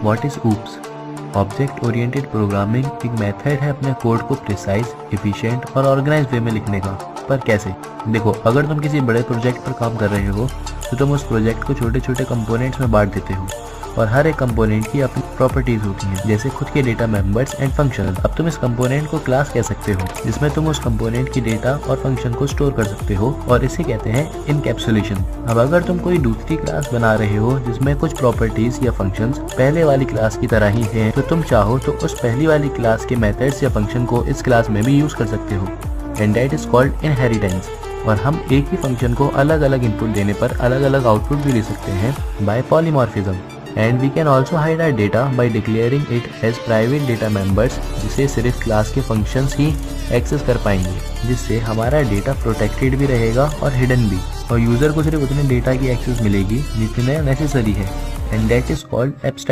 What is oops? Object oriented programming एक method है अपने कोड को प्रिसाइज, एफिशिएंट और ऑर्गेनाइज वे में लिखने का। पर कैसे? देखो, अगर तुम किसी बड़े प्रोजेक्ट पर काम कर रहे हो तो तुम उस प्रोजेक्ट को छोटे छोटे कंपोनेंट्स में बांट देते हो और हर एक कंपोनेंट की अपनी प्रॉपर्टीज होती हैं, जैसे खुद के डेटा मेंबर्स एंड फंक्शन। अब तुम इस कंपोनेंट को क्लास कह सकते हो, जिसमें तुम उस कंपोनेंट की डेटा और फंक्शन को स्टोर कर सकते हो, और इसे कहते हैं इनकैप्सुलेशन। अब अगर तुम कोई दूसरी क्लास बना रहे हो जिसमें कुछ प्रॉपर्टीज या फंक्शंस पहले वाली क्लास की तरह ही हैं, तो तुम चाहो तो उस पहली वाली क्लास के मेथड्स या फंक्शन को इस क्लास में भी यूज कर सकते हो, and that is called inheritance. और हम एक ही फंक्शन को अलग अलग इनपुट देने पर अलग अलग आउटपुट भी ले सकते हैं by polymorphism. And we can also hide our data by declaring it as private data members, जिसे सिर्फ क्लास के फंक्शंस ही एक्सेस कर पाएंगे, जिससे हमारा डेटा प्रोटेक्टेड भी रहेगा और हिडन भी, और यूजर को सिर्फ उतने डेटा की एक्सेस मिलेगी जितने नेसेसरी है, and that is called abstract